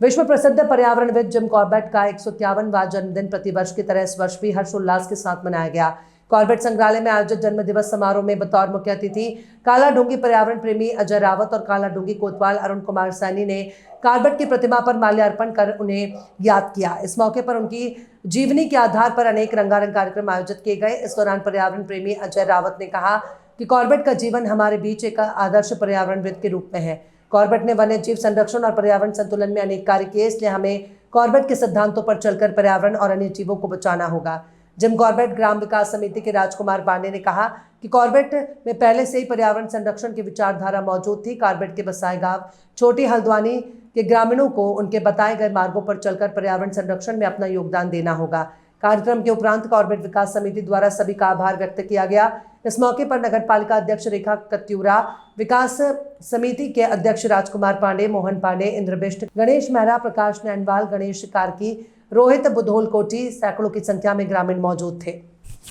विश्व प्रसिद्ध पर्यावरणविद Jim Corbett का 151वां जन्मदिन प्रतिवर्ष की तरह इस वर्ष भी हर्षोल्लास के साथ मनाया गया। कॉर्बेट संग्रहालय में आयोजित जन्म दिवस समारोह में बतौर मुख्य अतिथि काला डूंगी पर्यावरण प्रेमी अजय रावत और काला डूंगी कोतवाल अरुण कुमार सैनी ने कॉर्बेट की प्रतिमा पर माल्यार्पण कर उन्हें याद किया। इस मौके पर उनकी जीवनी के आधार पर अनेक रंगारंग कार्यक्रम आयोजित किए गए। इस दौरान पर्यावरण प्रेमी अजय रावत ने कहा कि कॉर्बेट का जीवन हमारे बीच एक आदर्श पर्यावरणविद के रूप में है। कॉर्बेट ने वन्य जीव संरक्षण और पर्यावरण संतुलन में अनेक कार्य किए, इसलिए हमें कॉर्बेट के सिद्धांतों पर चलकर पर्यावरण और अन्य जीवों को बचाना होगा। जिम कॉर्बेट ग्राम विकास समिति के राजकुमार पांडे ने कहा कि कॉर्बेट में पहले से ही पर्यावरण संरक्षण की विचारधारा मौजूद थी। कॉर्बेट के बसाए गांव छोटी हल्द्वानी के ग्रामीणों को उनके बताए गए मार्गों पर चलकर पर्यावरण संरक्षण में अपना योगदान देना होगा। कार्यक्रम के उपरांत कॉर्बेट विकास समिति द्वारा सभी का आभार व्यक्त किया गया। इस मौके पर नगर पालिका अध्यक्ष रेखा कत्यूरा, विकास समिति के अध्यक्ष राजकुमार पांडे, मोहन पांडे, इंद्र बिष्ट, गणेश मेहरा, प्रकाश नैनवाल, गणेश कार्की, रोहित बुधोल कोटी, सैकड़ों की संख्या में ग्रामीण मौजूद थे।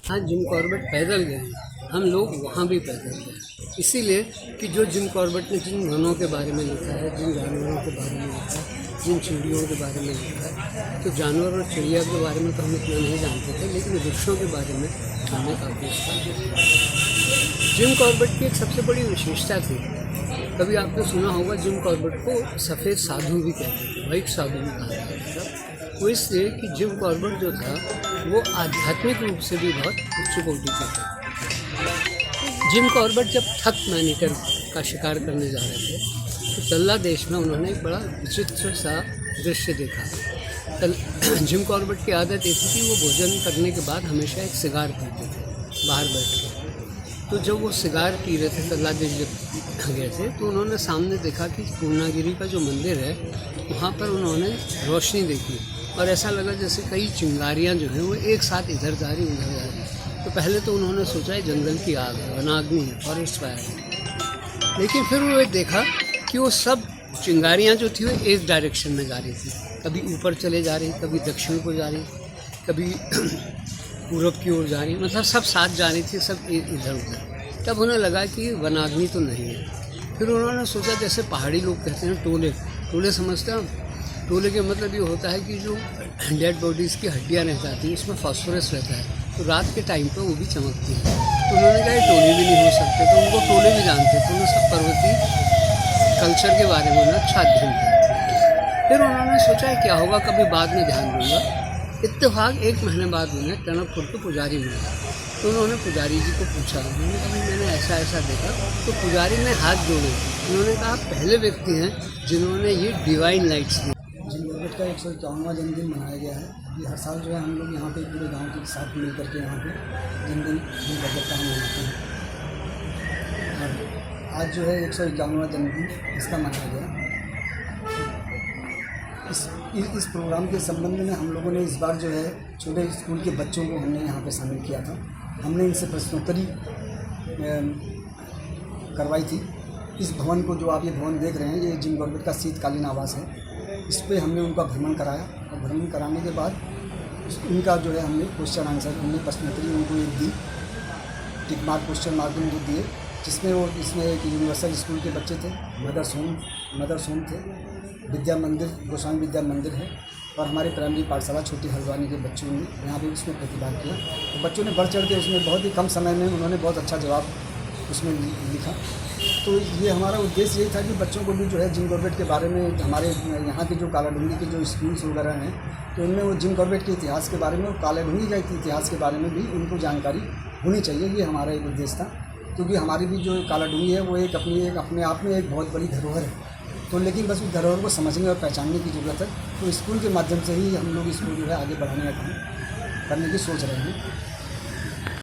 हाँ, जिम कॉर्बेट पैदल गए, हम लोग वहाँ भी पैदल गए, इसीलिए कि जो जिम कॉर्बेट ने जिन वनों के बारे में लिखा है, जिन जानवरों के बारे में लिखा है, जिन चिड़ियों के बारे में लिखा है, तो जानवर और चिड़िया के बारे में तो हम इतना नहीं जानते थे, लेकिन वृक्षों के बारे में हमें काफ़ी था। जिम कॉर्बेट की एक सबसे बड़ी विशेषता थी, कभी आपने सुना होगा, जिम कॉर्बेट को सफ़ेद साधु भी कहते थे, वाइट साधु भी कहा जाता था। वो इसलिए कि जिम कॉर्बेट जो था वो आध्यात्मिक रूप से भी बहुत उच्च कोटि का था। जिम कॉर्बेट जब ठग मैनीटर का शिकार करने जा रहे थे तो तल्ला देश में उन्होंने एक बड़ा विचित्र सा दृश्य देखा। जिम कॉर्बेट की आदत ऐसी थी, वो भोजन करने के बाद हमेशा एक सिगार पीते थे बाहर बैठ के। तो जब वो सिगार पी रहे थे, तल्ला देश जब गए थे, तो उन्होंने सामने देखा कि पूर्णागिरी का जो मंदिर है वहाँ पर उन्होंने रोशनी देखी और ऐसा लगा जैसे कई चिंगारियाँ जो हैं वो एक साथ इधर जा रही उधर जा रही। तो पहले तो उन्होंने सोचा है जंगल की आग है, वनाग्नि है, फॉरेस्ट फायर है, लेकिन फिर वो देखा कि वो सब चिंगारियाँ जो थी वो एक डायरेक्शन में जा रही थी, कभी ऊपर चले जा रही, कभी दक्षिण को जा रही, कभी पूरब की ओर जा रही, मतलब सब साथ जा रही थी, सब इधर उधर। तब उन्हें लगा कि वनाग्नि तो नहीं है। फिर उन्होंने सोचा, जैसे पहाड़ी लोग कहते हैं टोले, टोले समझते हैं, टोले के मतलब ये होता है कि जो डेड बॉडीज़ की हड्डियाँ रह जाती हैं उसमें फॉस्फोरस रहता है, तो रात के टाइम पर वो भी चमकती है। तो उन्होंने कहा टोले भी नहीं हो सकते, तो उनको टोले भी जानते थे, उन्हें सब पर्वतीय कल्चर के बारे में उन्हें अच्छा अध्ययन था। फिर उन्होंने सोचा क्या होगा, कभी बाद में ध्यान दूंगा। इत्तेफाक 1 महीने बाद उन्हें टनकपुर के पुजारी मिला, तो उन्होंने पुजारी जी को पूछा, उन्होंने कहा मैंने ऐसा ऐसा देखा। तो पुजारी ने हाथ जोड़े, उन्होंने कहा पहले व्यक्ति हैं जिन्होंने ये डिवाइन लाइट्स दी। जिम कॉर्बेट का 151वां जन्मदिन मनाया गया है। ये हर साल जो है हम लोग यहाँ पे पूरे गांव के साथ मिल करके यहाँ पे जन्मदिन जिम कॉर्बेट का हम मनाते हैं। और आज जो है 151वां जन्मदिन इसका मनाया गया। इस प्रोग्राम के संबंध में हम लोगों ने इस बार जो है छोटे स्कूल के बच्चों को हमने यहाँ पे शामिल किया था। हमने इनसे प्रश्नोत्तरी करवाई थी। इस भवन को, जो आप ये भवन देख रहे हैं, ये जिम कॉर्बेट का शीतकालीन आवास है। इस पर हमने उनका भ्रमण कराया और भ्रमण कराने के बाद उनका जो है हमने क्वेश्चन आंसर, हमने प्रश्नोत्तरी उनको एक दी, टिक मार्क क्वेश्चन मार्क उनको दिए, जिसमें वो इसमें एक यूनिवर्सल स्कूल के बच्चे थे, मदर्स होम थे, विद्या मंदिर, गोस्वामी विद्या मंदिर है, और हमारे प्राइमरी पाठशाला छोटी हल्द्वानी के बच्चों ने यहाँ पे उसमें प्रतिभाग किया। तो बच्चों ने बढ़ चढ़ के उसमें बहुत ही कम समय में उन्होंने बहुत अच्छा जवाब उसमें लिखा। तो ये हमारा उद्देश्य यही था कि बच्चों को भी जो है जिम कॉर्बेट के बारे में, हमारे यहाँ के जो काला डूंगी के जो स्कूल्स वगैरह हैं, तो उनमें वो जिम कॉर्बेट के इतिहास के बारे में और काला डूंगी का इतिहास के बारे में भी उनको जानकारी होनी चाहिए। ये हमारा एक उद्देश्य था, क्योंकि हमारी भी जो काला डूंगी है वो अपने आप में एक बहुत बड़ी धरोहर है। तो लेकिन बस उस धरोहर को समझने और पहचानने की ज़रूरत है। तो स्कूल के माध्यम से ही हम लोग इसको जो है आगे बढ़ाने का काम करने की सोच रहे हैं।